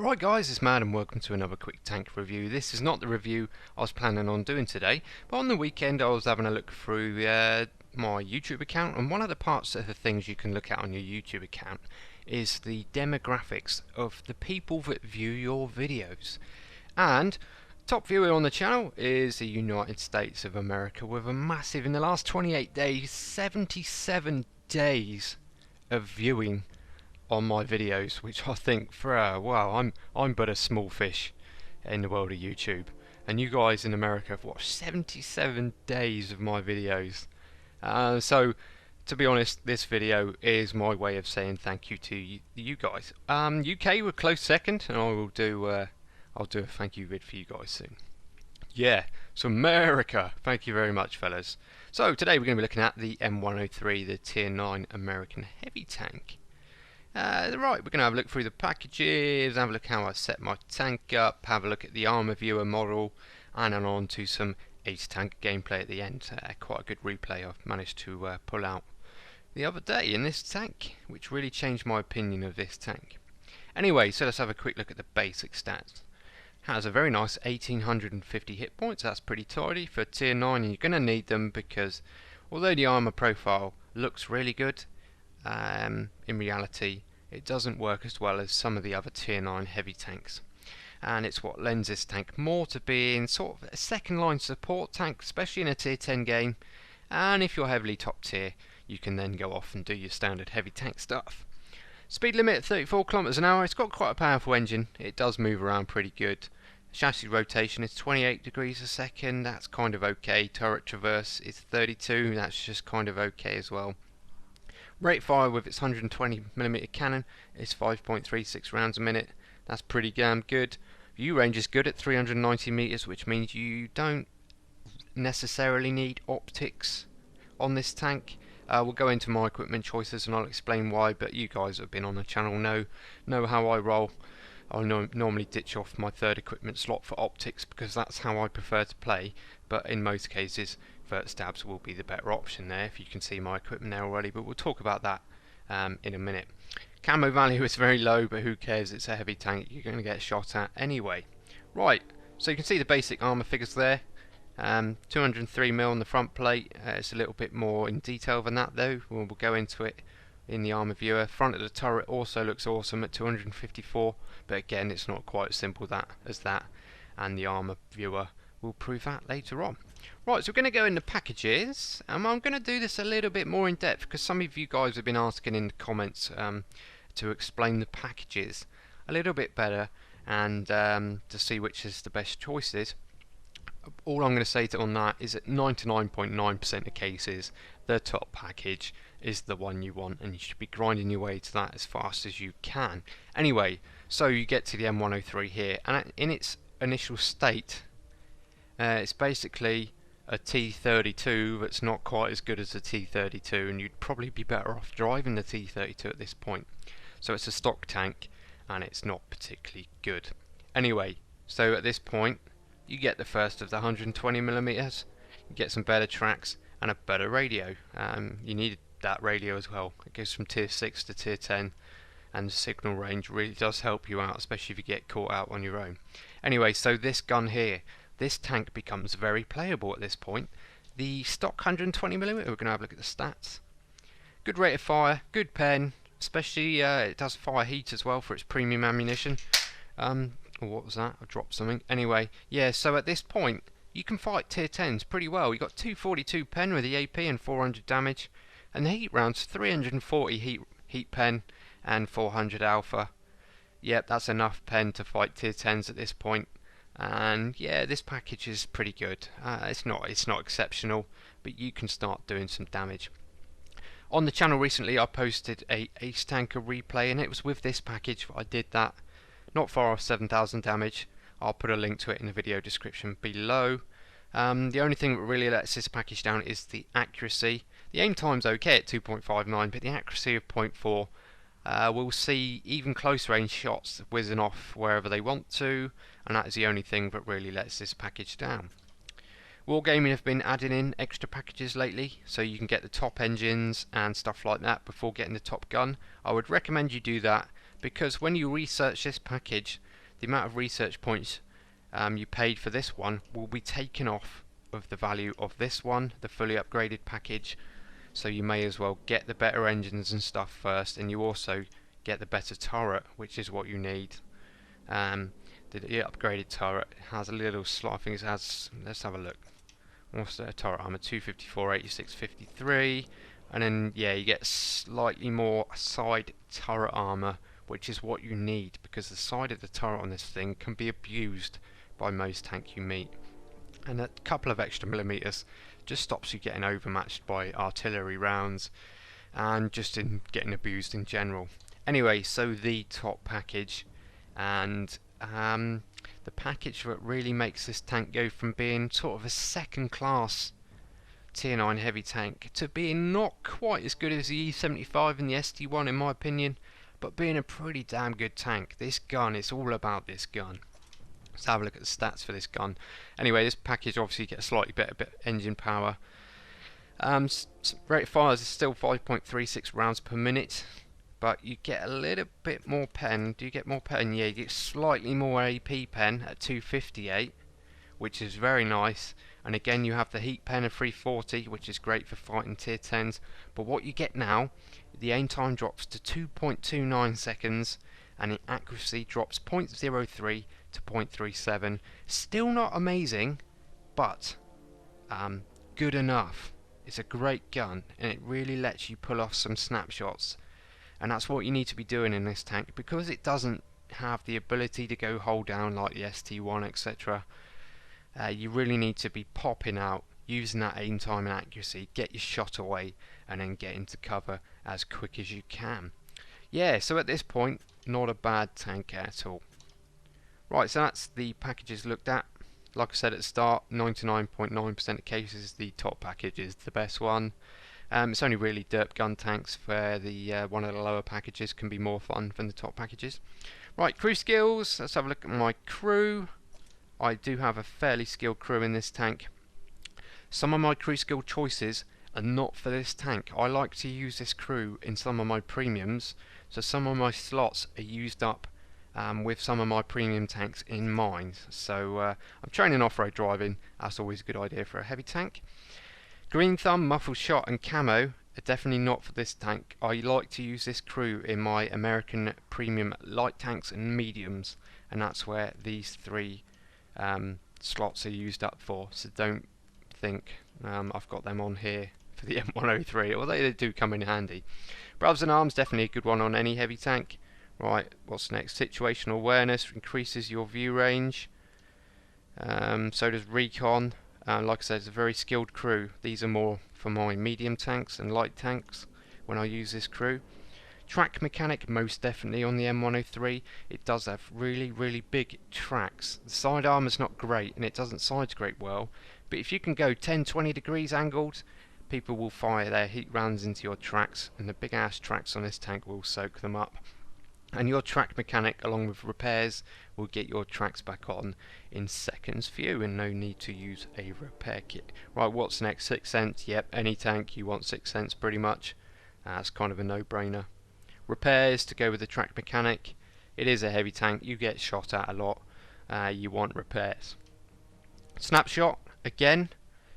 Right guys, it's Mad and welcome to another quick tank review. This is not the review I was planning on doing today, but on the weekend I was having a look through my YouTube account, and one of the parts of the things you can look at on your YouTube account is the demographics of the people that view your videos. And top viewer on the channel is the United States of America with a massive, in the last 28 days, 77 days of viewing on my videos, which I think for wow, I'm but a small fish in the world of YouTube, and you guys in America have watched 77 days of my videos. So to be honest, this video is my way of saying thank you to you guys. UK were close second, and I'll do a thank you vid for you guys soon. Yeah, so America, thank you very much, fellas. So today we're going to be looking at the M103, the Tier 9 American heavy tank. Right, we're going to have a look through the packages, have a look how I set my tank up, have a look at the armor viewer model, and then on to some Ace Tank gameplay at the end. Quite a good replay I've managed to pull out the other day in this tank, which really changed my opinion of this tank. Anyway, so let's have a quick look at the basic stats. Has a very nice 1850 hit points. That's pretty tidy for Tier 9, and you're going to need them because although the armor profile looks really good, in reality it doesn't work as well as some of the other Tier 9 heavy tanks, and it's what lends this tank more to being sort of a second line support tank, especially in a Tier 10 game. And if you're heavily top tier, you can then go off and do your standard heavy tank stuff. Speed limit 34 kilometers an hour. It's got quite a powerful engine, it does move around pretty good. Chassis rotation is 28 degrees a second, that's kind of okay. Turret traverse is 32, that's just kind of okay as well. Rate fire with its 120mm cannon is 5.36 rounds a minute. That's pretty damn good. View range is good at 390 meters, which means you don't necessarily need optics on this tank. We'll go into my equipment choices and I'll explain why, but you guys that have been on the channel know how I roll. I'll normally ditch off my third equipment slot for optics because that's how I prefer to play, but in most cases vert stabs will be the better option there, if you can see my equipment there already, but we'll talk about that in a minute. Camo value is very low, but who cares, it's a heavy tank, you're going to get shot at anyway. Right, so you can see the basic armour figures there. 203mm on the front plate. It's a little bit more in detail than that though, we'll go into it in the armour viewer. Front of the turret also looks awesome at 254, but again it's not quite as simple as that, and the armour viewer will prove that later on. Right, so we're going to go into packages. I'm going to do this a little bit more in depth because some of you guys have been asking in the comments to explain the packages a little bit better and to see which is the best choices. All I'm going to say on that is that 99.9% of cases the top package is the one you want, and you should be grinding your way to that as fast as you can. Anyway, so you get to the M103 here, and in its initial state it's basically a T32 that's not quite as good as a T32, and you'd probably be better off driving the T32 at this point. So it's a stock tank and it's not particularly good. Anyway, so at this point you get the first of the 120mm, you get some better tracks and a better radio. You need that radio as well. It goes from tier 6 to tier 10, and the signal range really does help you out, especially if you get caught out on your own. Anyway, so this gun here, this tank becomes very playable at this point. The stock 120mm, we're going to have a look at the stats. Good rate of fire, good pen, especially it does fire heat as well for its premium ammunition. What was that? I dropped something. Anyway, yeah, so at this point you can fight tier 10s pretty well. You got 242 pen with the AP and 400 damage, and the heat rounds 340 heat pen and 400 alpha. Yep, that's enough pen to fight tier 10s at this point. And yeah, this package is pretty good. It's not exceptional, but you can start doing some damage. On the channel recently I posted a Ace Tanker replay, and it was with this package I did that. Not far off 7,000 damage. I'll put a link to it in the video description below. The only thing that really lets this package down is the accuracy. The aim time's okay at 2.59, but the accuracy of 0.4. We'll see even close range shots whizzing off wherever they want to, and that is the only thing that really lets this package down. Wargaming have been adding in extra packages lately, so you can get the top engines and stuff like that before getting the top gun. I would recommend you do that, because when you research this package, the amount of research points you paid for this one will be taken off of the value of this one, the fully upgraded package. So you may as well get the better engines and stuff first, and you also get the better turret, which is what you need. The upgraded turret has a little slot. I think it has. Let's have a look. What's the turret armor? 254, 86, 53, and then yeah, you get slightly more side turret armor, which is what you need because the side of the turret on this thing can be abused by most tank you meet, and a couple of extra millimeters just stops you getting overmatched by artillery rounds and just in getting abused in general. Anyway, so the top package, and the package that really makes this tank go from being sort of a second class tier 9 heavy tank to being not quite as good as the E75 and the ST1 in my opinion, but being a pretty damn good tank. This gun is all about this gun. Let's have a look at the stats for this gun. Anyway, this package obviously gets slightly better engine power. Rate of fire is still 5.36 rounds per minute, but you get a little bit more pen. Do you get more pen? Yeah, you get slightly more AP pen at 258, which is very nice. And again, you have the heat pen of 340, which is great for fighting tier 10s. But what you get now, the aim time drops to 2.29 seconds, and the accuracy drops 0.03 to 0.37. Still not amazing, but good enough. It's a great gun, and it really lets you pull off some snapshots. And that's what you need to be doing in this tank, because it doesn't have the ability to go hold down like the ST1, etc. You really need to be popping out, using that aim time and accuracy, get your shot away, and then get into cover as quick as you can. Yeah, so at this point, not a bad tank at all. Right, so that's the packages looked at. Like I said at the start, 99.9% of cases the top package is the best one. It's only really derp gun tanks where the one of the lower packages can be more fun than the top packages. Right, crew skills. Let's have a look at my crew. I do have a fairly skilled crew in this tank. Some of my crew skill choices are not for this tank. I like to use this crew in some of my premiums, so some of my slots are used up with some of my premium tanks in mind. So I'm training off-road driving. That's always a good idea for a heavy tank. Green thumb, muffled shot and camo are definitely not for this tank. I like to use this crew in my American premium light tanks and mediums, and that's where these three slots are used up for. So don't think I've got them on here for the M103, although they do come in handy. Brothers and arms, definitely a good one on any heavy tank. Right, what's next? Situational awareness increases your view range. So does recon. Like I said, it's a very skilled crew. These are more for my medium tanks and light tanks when I use this crew. Track mechanic, most definitely on the M103. It does have really big tracks. The side armor's not great and it doesn't side scrape well, but if you can go 10-20 degrees angled, people will fire their heat rounds into your tracks, and the big ass tracks on this tank will soak them up. And your track mechanic, along with repairs, will get your tracks back on in seconds few, and no need to use a repair kit. Right, what's next? 6 cents. Yep, any tank you want 6 cents pretty much. That's kind of a no-brainer. Repairs to go with the track mechanic. It is a heavy tank. You get shot at a lot. You want repairs. Snapshot, again,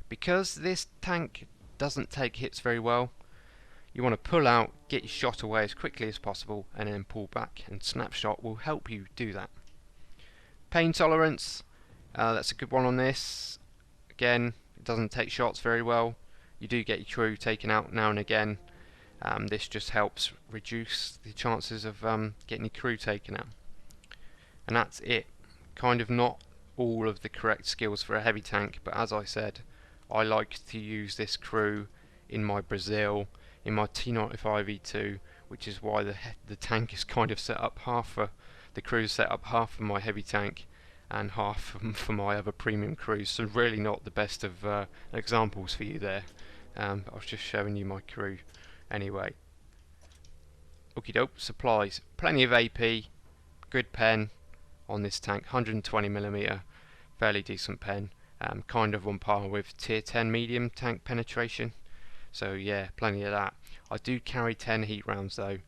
because this tank doesn't take hits very well, you want to pull out, get your shot away as quickly as possible, and then pull back, and snapshot will help you do that. Pain tolerance, that's a good one on this. Again, it doesn't take shots very well. You do get your crew taken out now and again. This just helps reduce the chances of getting your crew taken out. And that's it. Kind of not all of the correct skills for a heavy tank, but as I said, I like to use this crew in my Brazil, in my T95E2, which is why the tank is kind of set up half for the crew is set up half for my heavy tank and half for my other premium crews. So really not the best of examples for you there. I was just showing you my crew anyway. Okie doke, supplies, plenty of AP, good pen on this tank, 120mm, fairly decent pen, kind of on par with tier 10 medium tank penetration. So yeah, plenty of that. I do carry 10 heat rounds though.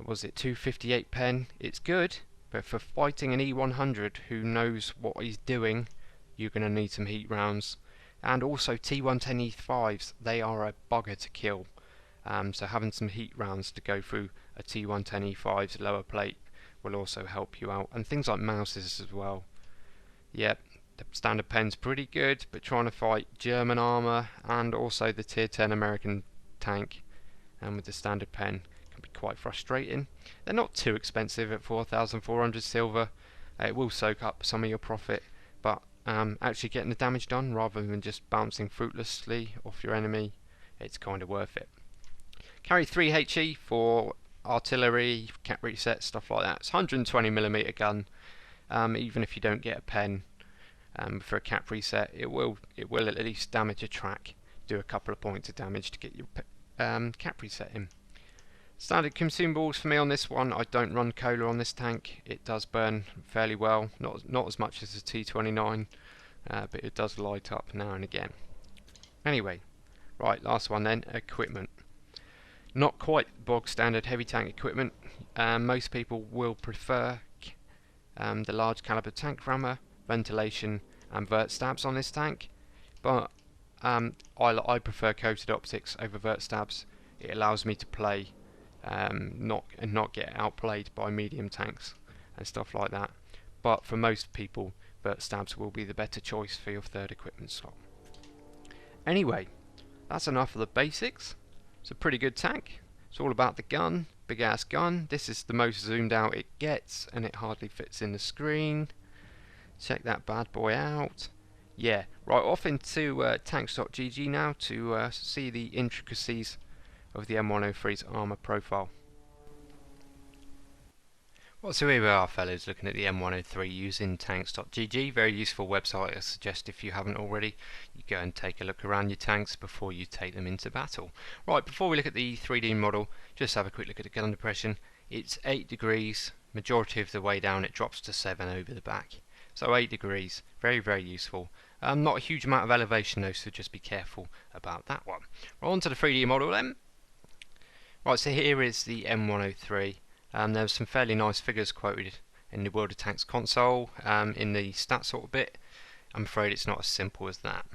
Was it 258 pen? It's good, but for fighting an E100 who knows what he's doing, you're going to need some heat rounds. And also T110E5s, they are a bugger to kill. So having some heat rounds to go through a T110E5's lower plate will also help you out. And things like mouses as well. Yep, the standard pen's pretty good, but trying to fight German armour and also the tier 10 American tank and with the standard pen can be quite frustrating. They're not too expensive at 4,400 silver. It will soak up some of your profit, but actually getting the damage done rather than just bouncing fruitlessly off your enemy, it's kind of worth it. Carry 3 HE for artillery, cap reset, stuff like that. It's 120mm gun. Even if you don't get a pen for a cap reset, it will at least damage a track, do a couple of points of damage to get your cap reset in. Standard consumables for me on this one. I don't run cola on this tank. It does burn fairly well, not as much as the T29, but it does light up now and again. Anyway, right, last one then, equipment. Not quite bog standard heavy tank equipment. Most people will prefer the large caliber tank rammer, ventilation and vert stabs on this tank, but I prefer coated optics over vert stabs. It allows me to play not get outplayed by medium tanks and stuff like that. But for most people, vert stabs will be the better choice for your third equipment slot. Anyway, that's enough of the basics. It's a pretty good tank. It's all about the gun, big ass gun. This is the most zoomed out it gets, and it hardly fits in the screen. Check that bad boy out. Yeah, right, off into tanks.gg now to see the intricacies of the M103's armour profile. Well, so here we are, fellas, looking at the M103 using tanks.gg. Very useful website. I suggest if you haven't already, you go and take a look around your tanks before you take them into battle. Right, before we look at the 3D model, just have a quick look at the gun depression. It's 8 degrees. Majority of the way down it drops to 7 over the back. So 8 degrees. Very, very useful. Not a huge amount of elevation though, so just be careful about that one. Right, on to the 3D model then. Right, so here is the M103. There's some fairly nice figures quoted in the World of Tanks console, in the stats sort of bit. I'm afraid it's not as simple as that.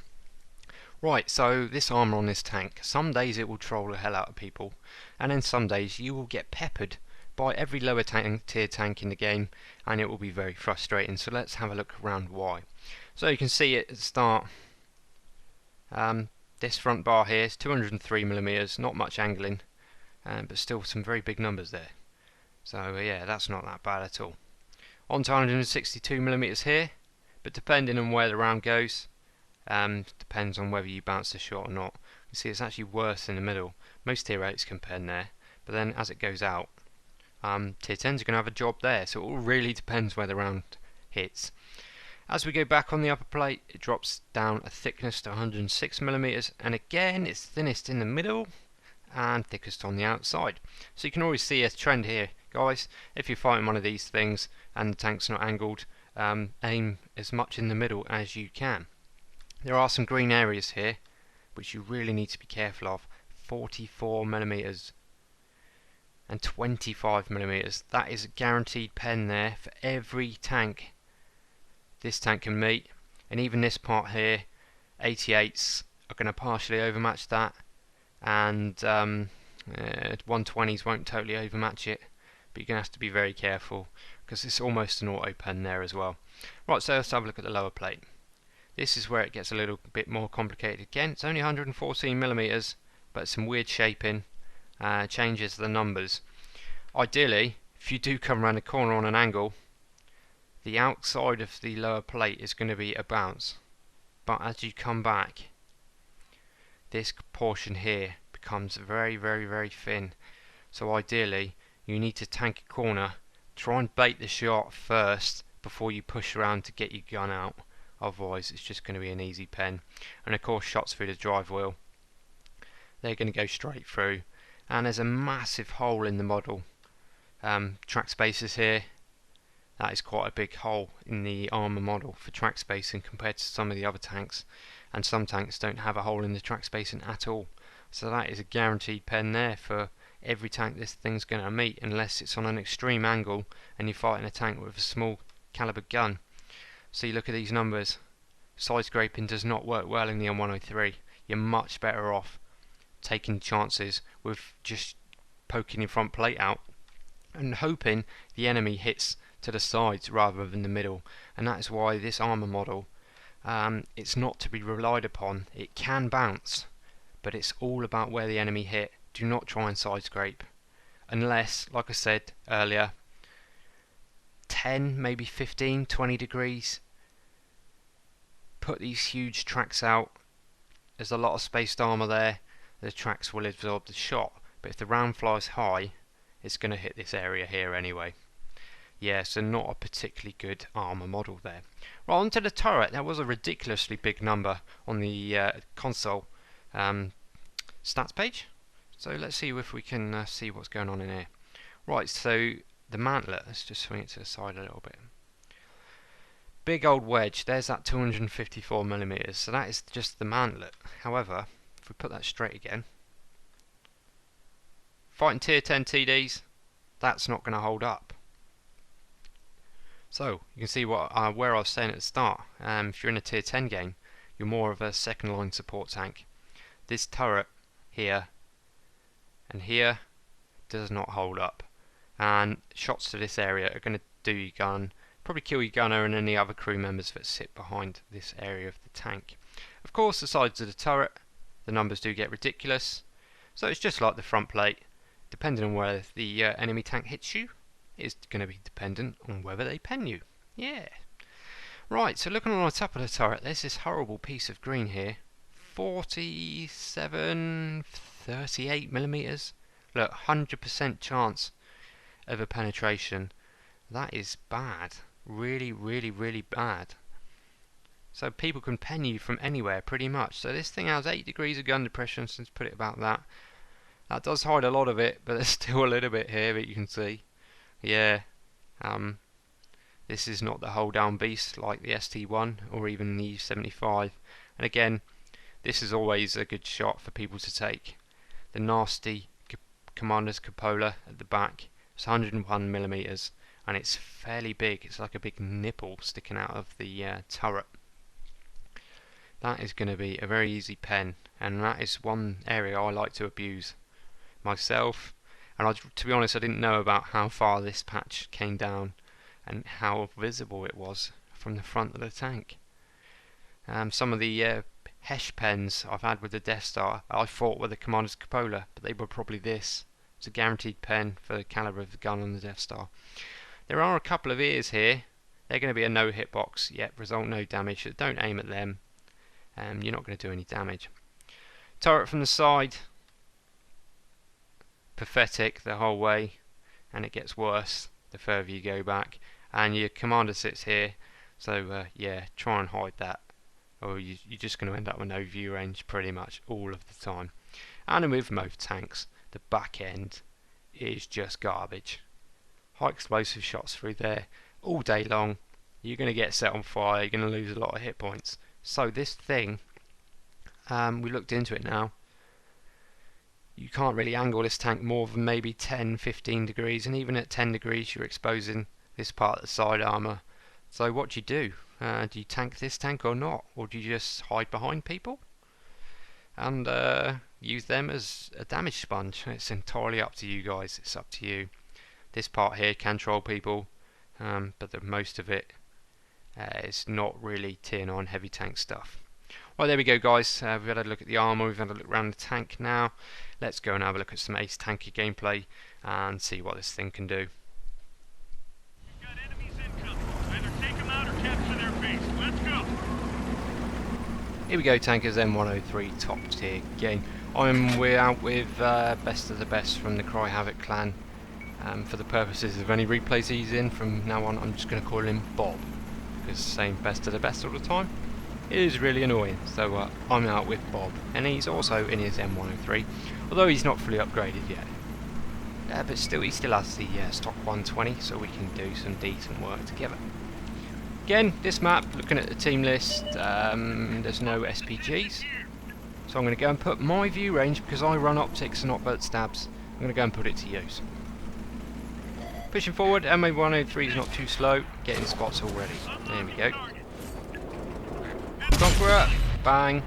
Right, so this armour on this tank, some days it will troll the hell out of people, and then some days you will get peppered by every lower tier tank in the game, and it will be very frustrating. So let's have a look around why. So you can see it at the start. This front bar here is 203mm, not much angling, but still some very big numbers there. So yeah, that's not that bad at all. On to 162mm here, but depending on where the round goes, depends on whether you bounce the shot or not. You see it's actually worse in the middle. Most tier 8s can pen there, but then as it goes out, tier 10s are going to have a job there, so it all really depends where the round hits. As we go back on the upper plate, it drops down a thickness to 106mm, and again it's thinnest in the middle and thickest on the outside. So you can always see a trend here, guys. If you're fighting one of these things and the tank's not angled, aim as much in the middle as you can. There are some green areas here which you really need to be careful of. 44mm and 25mm. That is a guaranteed pen there for every tank this tank can meet, and even this part here, 88s are going to partially overmatch that, and 120s won't totally overmatch it, but you're going to have to be very careful because it's almost an auto pen there as well. Right, so let's have a look at the lower plate. This is where it gets a little bit more complicated again. It's only 114mm, but some weird shaping changes the numbers. Ideally, if you do come around the corner on an angle, the outside of the lower plate is going to be a bounce, but as you come back, this portion here becomes very, very, very thin. So ideally, you need to tank a corner, try and bait the shot first before you push around to get your gun out. Otherwise, it's just going to be an easy pen. And of course, shots through the drive wheel, they're going to go straight through. And there's a massive hole in the model. Track spacers here. That is quite a big hole in the armour model for track spacing compared to some of the other tanks, and some tanks don't have a hole in the track spacing at all. So that is a guaranteed pen there for every tank this thing's going to meet, unless it's on an extreme angle and you're fighting a tank with a small caliber gun. So you look at these numbers. Side scraping does not work well in the M103. You're much better off taking chances with just poking your front plate out and hoping the enemy hits to the sides rather than the middle. And that is why this armour model, it's not to be relied upon. It can bounce, but it's all about where the enemy hit. Do not try and side scrape unless, like I said earlier, 10, maybe 15, 20 degrees. Put these huge tracks out. There's a lot of spaced armour there. The tracks will absorb the shot, but if the round flies high, it's going to hit this area here anyway. Yeah, so not a particularly good armour model there. Right, onto the turret. That was a ridiculously big number on the console stats page. So let's see if we can see what's going on in here. Right, so the mantlet, let's just swing it to the side a little bit. Big old wedge, there's that 254mm, so that is just the mantlet. However, if we put that straight again, fighting tier 10 TDs, that's not going to hold up. So you can see what where I was saying at the start. If you're in a tier 10 game, you're more of a second line support tank. This turret here and here does not hold up, and shots to this area are going to do your gun, probably kill your gunner and any other crew members that sit behind this area of the tank. Of course, the sides of the turret, the numbers do get ridiculous, so it's just like the front plate. Depending on where the enemy tank hits you, it's going to be dependent on whether they pen you. Yeah. Right, so looking on the top of the turret, there's this horrible piece of green here. 47, 38mm. Look, 100% chance of a penetration. That is bad. Really, really, really bad. So people can pen you from anywhere pretty much. So this thing has 8 degrees of gun depression, so let's put it about that. That does hide a lot of it, but there's still a little bit here that you can see. Yeah, this is not the hold down beast like the ST1 or even the E75. And again, this is always a good shot for people to take. The nasty Commander's Cupola at the back is 101mm, and it's fairly big. It's like a big nipple sticking out of the turret. That is going to be a very easy pen, and that is one area I like to abuse myself. And to be honest, I didn't know about how far this patch came down and how visible it was from the front of the tank. Some of the Hesh pens I've had with the Death Star, I thought were the Commander's Cupola, but they were probably this. It's a guaranteed pen for the caliber of the gun on the Death Star. There are a couple of ears here. They're going to be a no hitbox. Yep, result no damage. So don't aim at them. You're not going to do any damage. Turret from the side. Pathetic the whole way, and it gets worse the further you go back. And your commander sits here, so yeah, try and hide that, or you're just going to end up with no view range pretty much all of the time. And with most tanks, the back end is just garbage. High explosive shots through there all day long. You're going to get set on fire. You're going to lose a lot of hit points. So this thing, we looked into it now. You can't really angle this tank more than maybe 10-15 degrees, and even at 10 degrees you're exposing this part of the side armour. So what do? Do you tank this tank or not? Or do you just hide behind people and use them as a damage sponge? It's entirely up to you guys. It's up to you. This part here can troll people, but the most of it is not really tier 9 heavy tank stuff. Well, there we go, guys. We've had a look at the armour, we've had a look around the tank now. Let's go and have a look at some Ace Tanky gameplay and see what this thing can do. We've got enemies incoming. Either take them out or capture their base. Let's go. Here we go, Tankers, M103 top tier game. We're out with best of the best from the Cry Havoc clan. For the purposes of any replays he's in, from now on I'm just going to call him Bob, because saying best of the best all the time is really annoying. So I'm out with Bob, and he's also in his M103, although he's not fully upgraded yet. But still, he still has the stock 120, so we can do some decent work together. Again, this map, looking at the team list, there's no SPGs, so I'm going to go and put my view range, because I run optics and not bullet stabs, I'm going to go and put it to use. Pushing forward, M103 is not too slow, getting spots already. There we go. Conqueror, bang.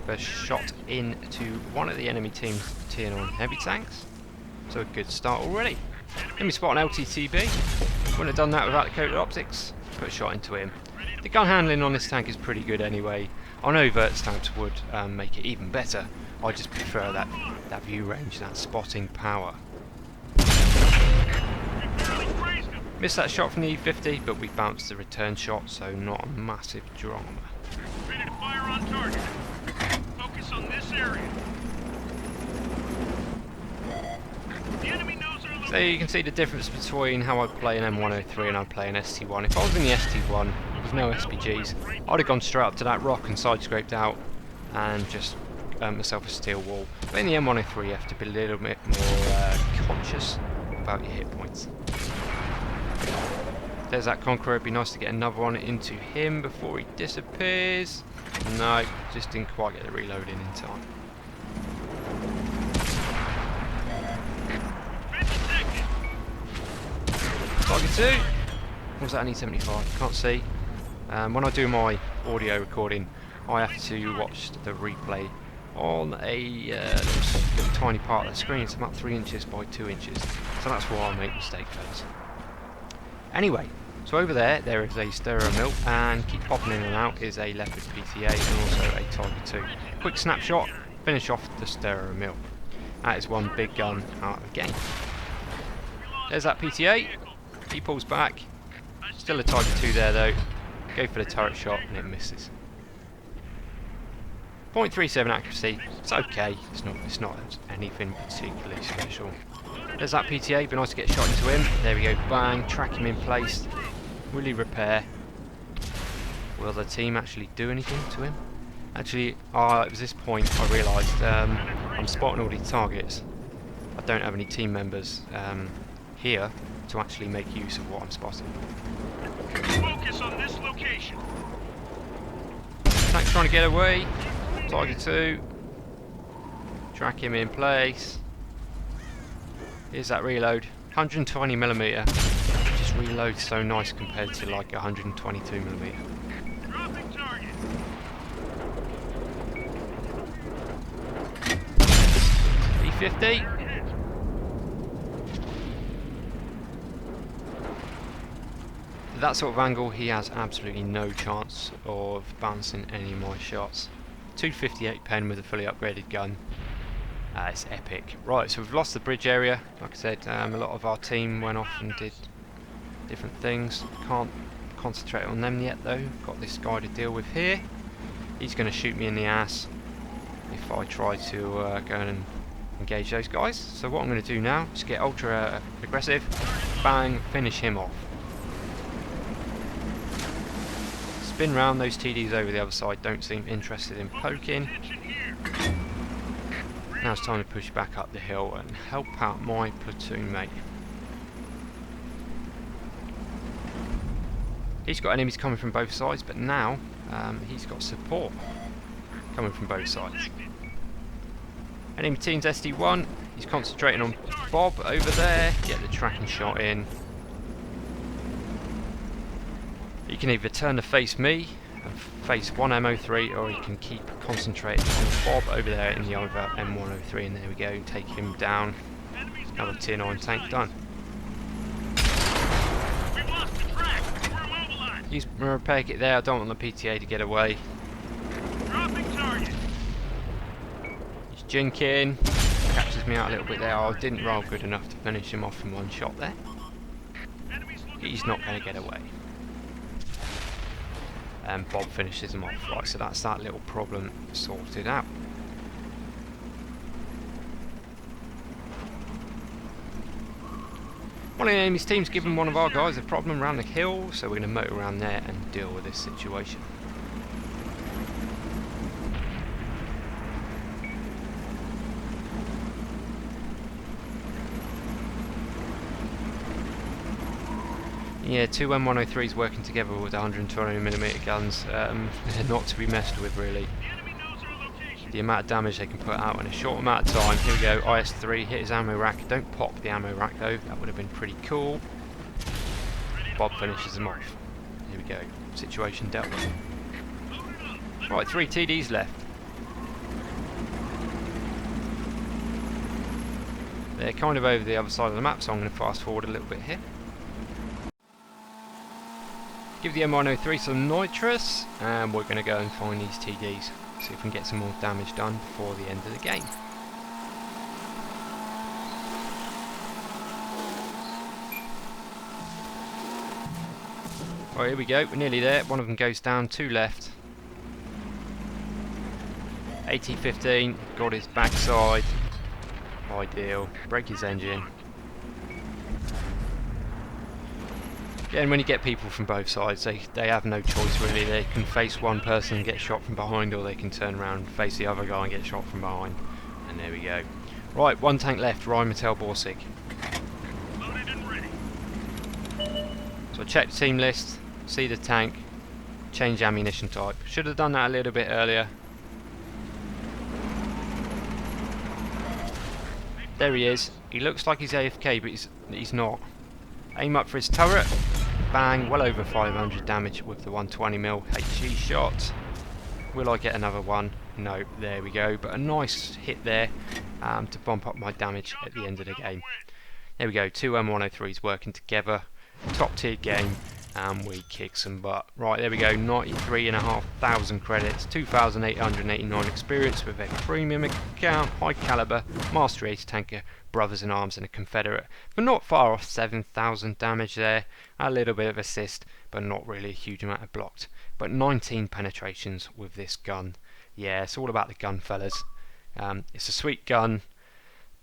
First shot into one of the enemy team's tier 9 heavy tanks. So a good start already. Let me spot an LTTB. Wouldn't have done that without the coated optics. Put a shot into him. The gun handling on this tank is pretty good anyway. I know Vert's tanks would make it even better. I just prefer that view range, that spotting power. Missed that shot from the E50, but we bounced the return shot, so not a massive drama. Ready to fire on target. Focus on this area. The enemy knows our location. So you can see the difference between how I play an M103 and I play an ST1. If I was in the ST1 with no SPGs, I'd have gone straight up to that rock and side scraped out and just myself a steel wall. But in the M103 you have to be a little bit more conscious about your hit points. There's that Conqueror. It'd be nice to get another one into him before he disappears. No, just didn't quite get the reloading in time. Target 2. Was that an E75? Can't see. When I do my audio recording, I have to watch the replay on a little tiny part of the screen. It's about 3 inches by 2 inches. So that's why I make mistakes. Anyway, so over there is a Stereo Mill, and keep popping in and out is a Leopard PTA and also a Tiger 2. Quick snapshot, finish off the Stereo Mill. That is one big gun out of the game. There's that PTA, he pulls back, still a Tiger 2 there though, go for the turret shot and it misses. 0.37 accuracy, it's okay, it's not anything particularly special. There's that PTA, be nice to get a shot into him. There we go, bang, track him in place. Will he repair? Will the team actually do anything to him? Actually, it was this point I realised I'm spotting all these targets. I don't have any team members here to actually make use of what I'm spotting. Focus on this location. Tank's trying to get away. Tiger 2. Track him in place. Here's that reload. 120mm. Just reloads so nice compared to like 122mm. Dropping target. E50. At that sort of angle, he has absolutely no chance of bouncing any of my shots. 258 pen with a fully upgraded gun. It's epic. Right, so we've lost the bridge area. Like I said, a lot of our team went off and did different things. Can't concentrate on them yet though. Got this guy to deal with here. He's going to shoot me in the ass if I try to go and engage those guys. So what I'm going to do now is get ultra aggressive. Bang, finish him off. Spin round, those TDs over the other side don't seem interested in poking. Now it's time to push back up the hill and help out my platoon mate. He's got enemies coming from both sides, but now he's got support coming from both sides. Enemy team's SD1, he's concentrating on Bob over there, get the tracking shot in. He can either turn to face me and face one M103, or he can keep concentrating on Bob over there in the other M103, and there we go, take him down. Another tier 9 tank done. We've lost the track. We're immobilized. Use my repair kit there, I don't want the PTA to get away. Dropping target. He's jinking, catches me out a little bit there. I didn't roll good enough to finish him off in one shot there. He's not going to get away. And Bob finishes him off. Right, so that's that little problem sorted out. One of the enemy's team's given one of our guys a problem around the hill, so we're going to motor around there and deal with this situation. Yeah, two M103s working together with 120mm guns, they're not to be messed with really. the amount of damage they can put out in a short amount of time. Here we go, IS-3 hit his ammo rack. Don't pop the ammo rack though, that would have been pretty cool. Bob finishes them off. Here we go, situation dealt with. Right, 3 TDs left. They're kind of over the other side of the map, so I'm going to fast forward a little bit here. Give the M103 some nitrous, and we're going to go and find these TDs. See if we can get some more damage done before the end of the game. Right, here we go, we're nearly there. One of them goes down, 2 left. AT-15, got his backside. Ideal. Break his engine. Again, when you get people from both sides, they have no choice really. They can face one person and get shot from behind, or they can turn around and face the other guy and get shot from behind. And there we go. Right, 1 tank left, Rheinmetall Borsig. Loaded and ready. So I checked the team list, see the tank, change ammunition type. Should have done that a little bit earlier. There he is. He looks like he's AFK, but he's not. Aim up for his turret. Bang, well over 500 damage with the 120mm HE shot. Will I get another one? No, there we go. But a nice hit there to bump up my damage at the end of the game. There we go, 2 M103s working together. Top tier game, and we kick some butt. Right, there we go, 93,500 credits, 2,889 experience with a premium account, high caliber, Master Ace tanker, brothers in arms and a Confederate. But not far off 7,000 damage there, a little bit of assist, but not really a huge amount of blocked. But 19 penetrations with this gun. Yeah, it's all about the gun, fellas. It's a sweet gun.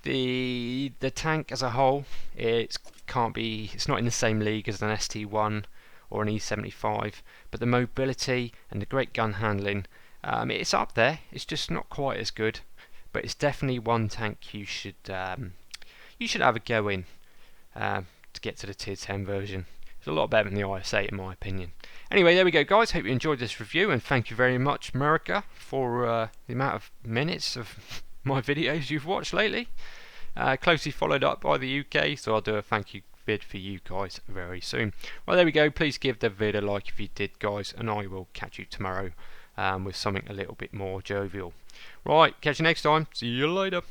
The tank as a whole, it's not in the same league as an ST1 or an E75, but the mobility and the great gun handling, it's up there. It's just not quite as good, but it's definitely one tank you should have a go in to get to the tier 10 version. It's a lot better than the IS-8 in my opinion. Anyway, there we go, guys. Hope you enjoyed this review, and thank you very much, America, for the amount of minutes of my videos you've watched lately. Closely followed up by the UK, so I'll do a thank you vid for you guys very soon. Well, there we go. Please give the vid a like if you did, guys, and I will catch you tomorrow with something a little bit more jovial. Right, catch you next time. See you later.